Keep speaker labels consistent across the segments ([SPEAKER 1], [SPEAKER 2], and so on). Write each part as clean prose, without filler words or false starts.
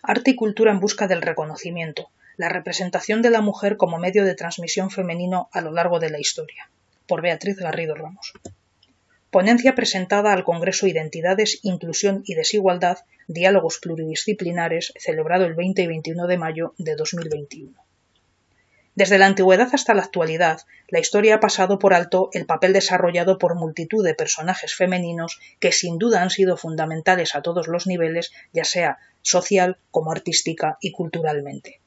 [SPEAKER 1] Arte y cultura en busca del reconocimiento, la representación de la mujer como medio de transmisión femenino a lo largo de la historia, por Beatriz Garrido Ramos. Ponencia presentada al Congreso Identidades, Inclusión y Desigualdad, Diálogos Pluridisciplinares, celebrado el 20 y 21 de mayo de 2021. Desde la antigüedad hasta la actualidad, la historia ha pasado por alto el papel desarrollado por multitud de personajes femeninos que sin duda han sido fundamentales a todos los niveles, ya sea social como artística y culturalmente.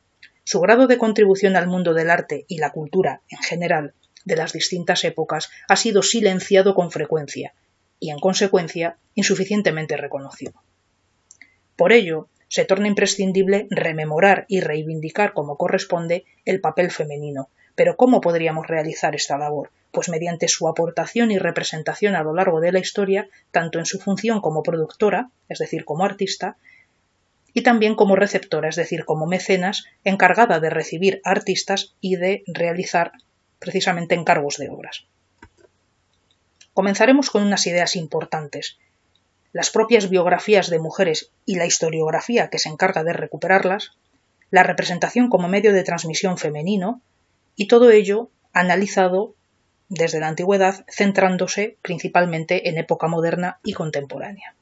[SPEAKER 1] Su grado de contribución al mundo del arte y la cultura en general de las distintas épocas ha sido silenciado con frecuencia y, en consecuencia, insuficientemente reconocido. Por ello, se torna imprescindible rememorar y reivindicar como corresponde el papel femenino. Pero ¿cómo podríamos realizar esta labor? Pues mediante su aportación y representación a lo largo de la historia, tanto en su función como productora, es decir, como artista, y también como receptora, es decir, como mecenas, encargada de recibir artistas y de realizar precisamente encargos de obras. Comenzaremos con unas ideas importantes. Las propias biografías de mujeres y la historiografía que se encarga de recuperarlas, la representación como medio de transmisión femenino, y todo ello analizado desde la antigüedad, centrándose principalmente en época moderna y contemporánea.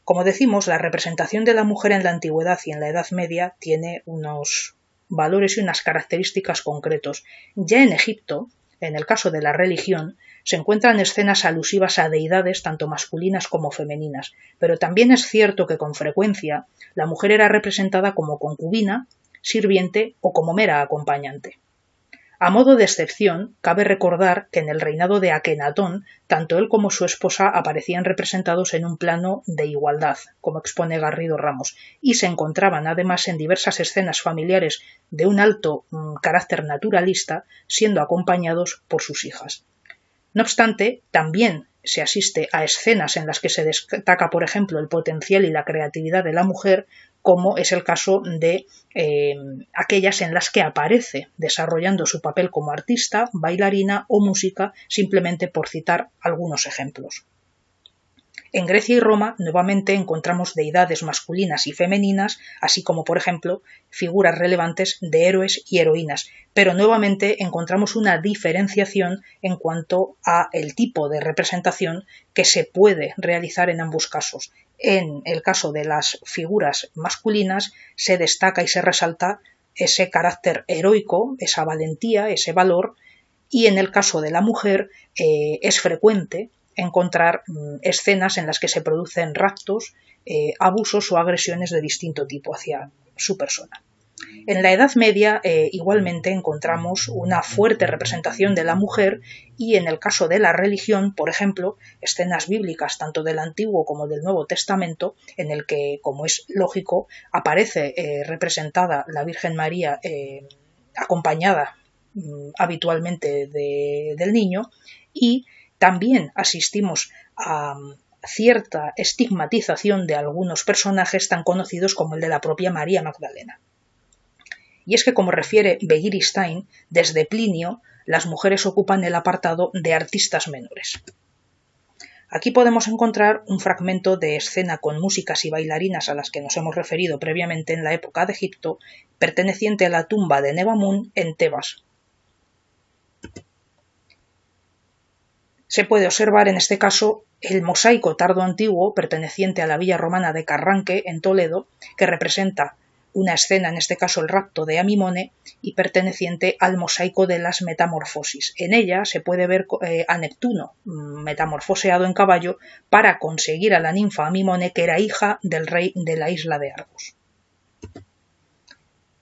[SPEAKER 1] Como decimos, la representación de la mujer en la antigüedad y en la Edad Media tiene unos valores y unas características concretos. Ya en Egipto, en el caso de la religión, se encuentran escenas alusivas a deidades tanto masculinas como femeninas, pero también es cierto que con frecuencia la mujer era representada como concubina, sirviente o como mera acompañante. A modo de excepción, cabe recordar que en el reinado de Akenatón, tanto él como su esposa aparecían representados en un plano de igualdad, como expone Garrido Ramos, y se encontraban además en diversas escenas familiares de un alto carácter naturalista, siendo acompañados por sus hijas. No obstante, también se asiste a escenas en las que se destaca, por ejemplo, el potencial y la creatividad de la mujer, como es el caso de aquellas en las que aparece desarrollando su papel como artista, bailarina o música, simplemente por citar algunos ejemplos. En Grecia y Roma, nuevamente encontramos deidades masculinas y femeninas, así como, por ejemplo, figuras relevantes de héroes y heroínas, pero nuevamente encontramos una diferenciación en cuanto a el tipo de representación que se puede realizar en ambos casos. En el caso de las figuras masculinas se destaca y se resalta ese carácter heroico, esa valentía, ese valor, y en el caso de la mujer es frecuente encontrar escenas en las que se producen raptos, abusos o agresiones de distinto tipo hacia su persona. En la Edad Media igualmente encontramos una fuerte representación de la mujer y en el caso de la religión, por ejemplo, escenas bíblicas tanto del Antiguo como del Nuevo Testamento, en el que, como es lógico, aparece representada la Virgen María acompañada habitualmente del niño, y también asistimos a cierta estigmatización de algunos personajes tan conocidos como el de la propia María Magdalena. Y es que, como refiere Begiristain, desde Plinio, las mujeres ocupan el apartado de artistas menores. Aquí podemos encontrar un fragmento de escena con músicas y bailarinas a las que nos hemos referido previamente en la época de Egipto, perteneciente a la tumba de Nebamun en Tebas. Se puede observar en este caso el mosaico tardoantiguo perteneciente a la villa romana de Carranque, en Toledo, que representa una escena, en este caso el rapto de Amimone, y perteneciente al mosaico de las metamorfosis. En ella se puede ver a Neptuno metamorfoseado en caballo para conseguir a la ninfa Amimone, que era hija del rey de la isla de Argos.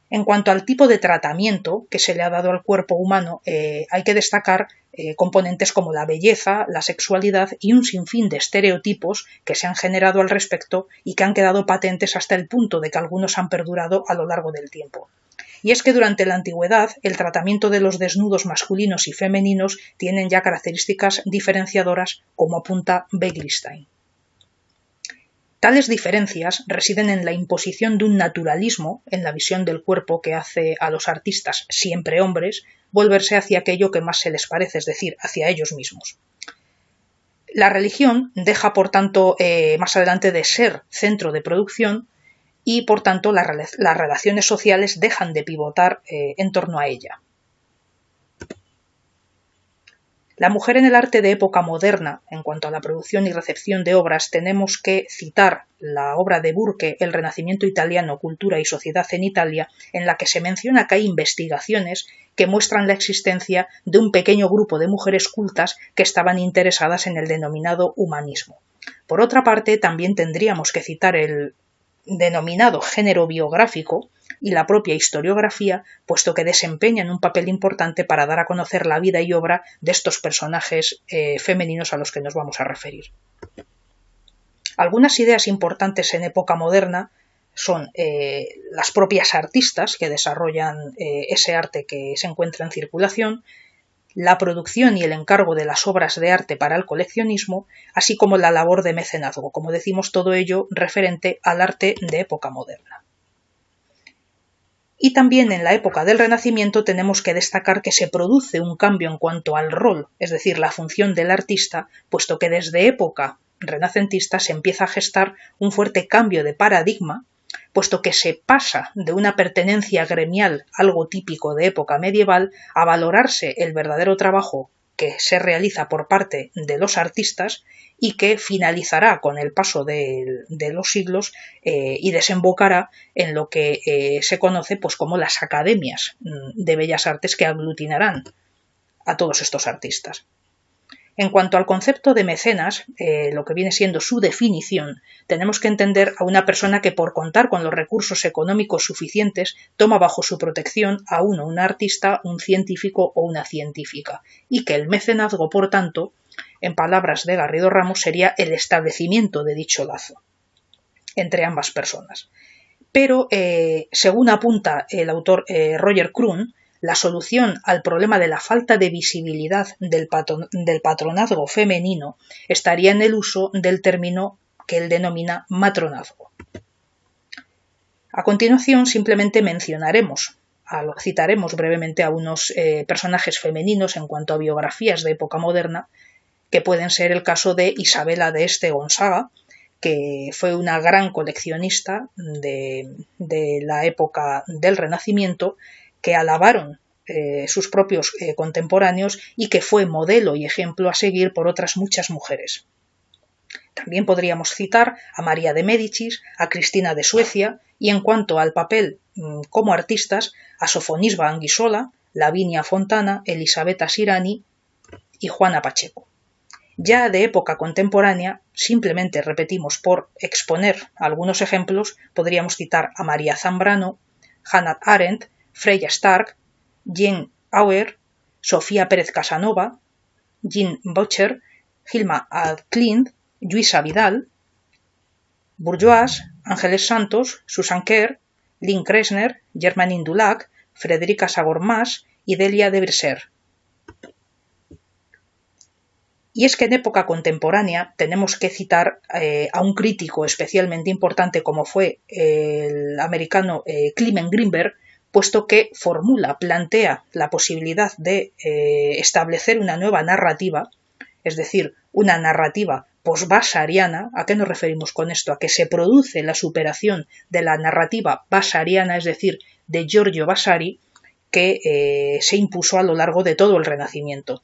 [SPEAKER 1] En cuanto al tipo de tratamiento que se le ha dado al cuerpo humano, hay que destacar componentes como la belleza, la sexualidad y un sinfín de estereotipos que se han generado al respecto y que han quedado patentes hasta el punto de que algunos han perdurado a lo largo del tiempo. Y es que durante la antigüedad el tratamiento de los desnudos masculinos y femeninos tienen ya características diferenciadoras, como apunta Begiristain. Tales diferencias residen en la imposición de un naturalismo en la visión del cuerpo que hace a los artistas, siempre hombres, volverse hacia aquello que más se les parece, es decir, hacia ellos mismos. La religión deja, por tanto, más adelante de ser centro de producción y por tanto las relaciones sociales dejan de pivotar en torno a ella. La mujer en el arte de época moderna, en cuanto a la producción y recepción de obras, tenemos que citar la obra de Burke, El Renacimiento italiano, cultura y sociedad en Italia, en la que se menciona que hay investigaciones que muestran la existencia de un pequeño grupo de mujeres cultas que estaban interesadas en el denominado humanismo. Por otra parte, también tendríamos que citar el denominado género biográfico y la propia historiografía, puesto que desempeñan un papel importante para dar a conocer la vida y obra de estos personajes femeninos a los que nos vamos a referir. Algunas ideas importantes en época moderna son las propias artistas que desarrollan ese arte que se encuentra en circulación, la producción y el encargo de las obras de arte para el coleccionismo, así como la labor de mecenazgo, como decimos, todo ello referente al arte de época moderna. Y también en la época del Renacimiento tenemos que destacar que se produce un cambio en cuanto al rol, es decir, la función del artista, puesto que desde época renacentista se empieza a gestar un fuerte cambio de paradigma, puesto que se pasa de una pertenencia gremial, algo típico de época medieval, a valorarse el verdadero trabajo que se realiza por parte de los artistas y que finalizará con el paso de los siglos y desembocará en lo que se conoce pues, como las academias de bellas artes que aglutinarán a todos estos artistas. En cuanto al concepto de mecenas, lo que viene siendo su definición, tenemos que entender a una persona que por contar con los recursos económicos suficientes toma bajo su protección a un artista, un científico o una científica, y que el mecenazgo, por tanto, en palabras de Garrido Ramos, sería el establecimiento de dicho lazo entre ambas personas. Pero, según apunta el autor Roger Kroon, la solución al problema de la falta de visibilidad del patronazgo femenino estaría en el uso del término que él denomina matronazgo. A continuación, simplemente citaremos brevemente a unos personajes femeninos en cuanto a biografías de época moderna, que pueden ser el caso de Isabela de Este Gonzaga, que fue una gran coleccionista de la época del Renacimiento, que alabaron sus propios contemporáneos y que fue modelo y ejemplo a seguir por otras muchas mujeres. También podríamos citar a María de Médicis, a Cristina de Suecia y en cuanto al papel como artistas, a Sofonisba Anguissola, Lavinia Fontana, Elisabetta Sirani y Juana Pacheco. Ya de época contemporánea, simplemente repetimos por exponer algunos ejemplos, podríamos citar a María Zambrano, Hannah Arendt, Freya Stark, Jane Auer, Sofía Pérez Casanova, Jean Butcher, Hilma af Klint, Lluïsa Vidal, Bourgeois, Ángeles Santos, Susan Kerr, Lynn Kressner, Germaine Dulac, Frederica Sagor-Mas y Delia de Virser. Y es que en época contemporánea tenemos que citar a un crítico especialmente importante como fue el americano Clement Greenberg, puesto que plantea la posibilidad de establecer una nueva narrativa, es decir, una narrativa post-vasariana. ¿A qué nos referimos con esto? A que se produce la superación de la narrativa vasariana, es decir, de Giorgio Vasari, que se impuso a lo largo de todo el Renacimiento.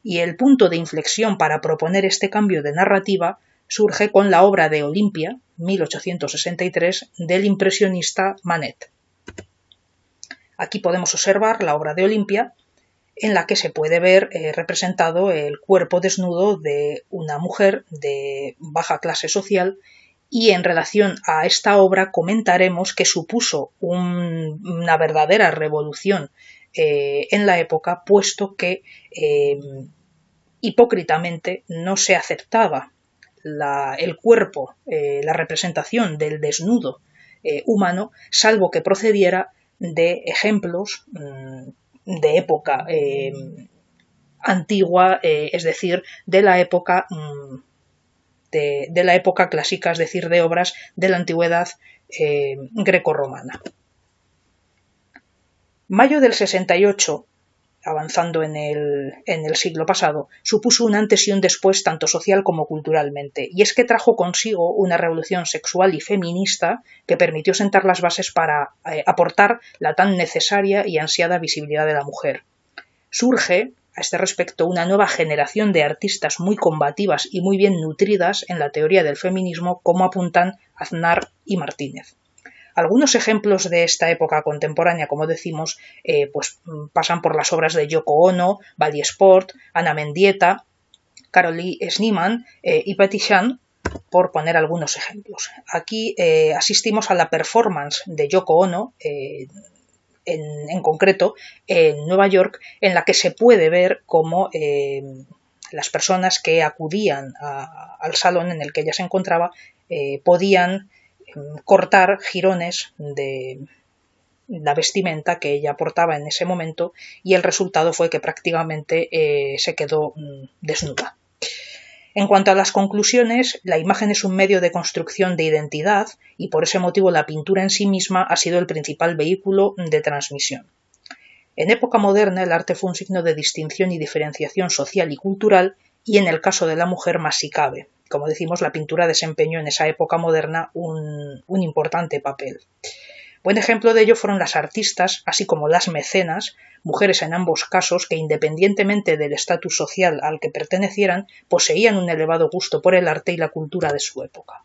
[SPEAKER 1] Y el punto de inflexión para proponer este cambio de narrativa surge con la obra de Olimpia, 1863, del impresionista Manet. Aquí podemos observar la obra de Olimpia, en la que se puede ver representado el cuerpo desnudo de una mujer de baja clase social, y en relación a esta obra comentaremos que supuso una verdadera revolución en la época, puesto que hipócritamente no se aceptaba el cuerpo, la representación del desnudo humano, salvo que procediera de ejemplos de época antigua, es decir, de la época clásica, es decir, de obras de la antigüedad grecorromana. Mayo del 68 avanzando en el siglo pasado, supuso un antes y un después tanto social como culturalmente, y es que trajo consigo una revolución sexual y feminista que permitió sentar las bases para aportar la tan necesaria y ansiada visibilidad de la mujer. Surge, a este respecto, una nueva generación de artistas muy combativas y muy bien nutridas en la teoría del feminismo, como apuntan Aznar y Martínez. Algunos ejemplos de esta época contemporánea, como decimos, pasan por las obras de Yoko Ono, Bally Sport, Ana Mendieta, Carolee Schneemann y Betty Shan, por poner algunos ejemplos. Aquí asistimos a la performance de Yoko Ono, en concreto en Nueva York, en la que se puede ver cómo las personas que acudían al salón en el que ella se encontraba podían cortar jirones de la vestimenta que ella portaba en ese momento, y el resultado fue que prácticamente se quedó desnuda. En cuanto a las conclusiones, la imagen es un medio de construcción de identidad y por ese motivo la pintura en sí misma ha sido el principal vehículo de transmisión. En época moderna el arte fue un signo de distinción y diferenciación social y cultural, y en el caso de la mujer más si cabe. Como decimos, la pintura desempeñó en esa época moderna un importante papel. Buen ejemplo de ello fueron las artistas, así como las mecenas, mujeres en ambos casos que, independientemente del estatus social al que pertenecieran, poseían un elevado gusto por el arte y la cultura de su época.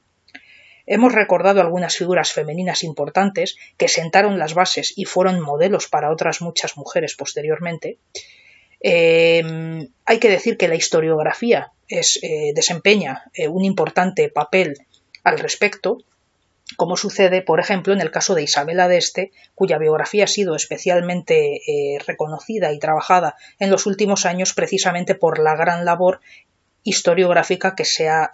[SPEAKER 1] Hemos recordado algunas figuras femeninas importantes que sentaron las bases y fueron modelos para otras muchas mujeres posteriormente. Hay que decir que la historiografía desempeña un importante papel al respecto, como sucede, por ejemplo, en el caso de Isabela d'Este, cuya biografía ha sido especialmente reconocida y trabajada en los últimos años precisamente por la gran labor historiográfica que se ha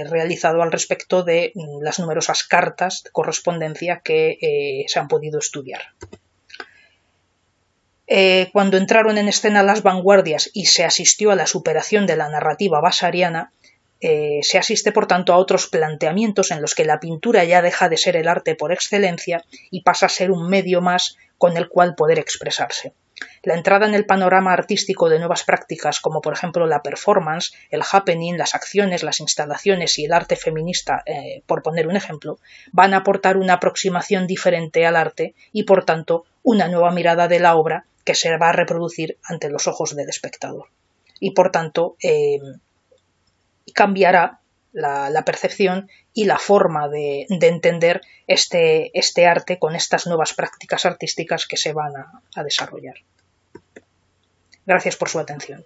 [SPEAKER 1] realizado al respecto de las numerosas cartas de correspondencia que se han podido estudiar. Cuando entraron en escena las vanguardias y se asistió a la superación de la narrativa vasariana, se asiste, por tanto, a otros planteamientos en los que la pintura ya deja de ser el arte por excelencia y pasa a ser un medio más con el cual poder expresarse. La entrada en el panorama artístico de nuevas prácticas, como por ejemplo la performance, el happening, las acciones, las instalaciones y el arte feminista, por poner un ejemplo, van a aportar una aproximación diferente al arte y, por tanto, una nueva mirada de la obra que se va a reproducir ante los ojos del espectador. Y, por tanto, cambiará la percepción y la forma de entender este arte con estas nuevas prácticas artísticas que se van a desarrollar. Gracias por su atención.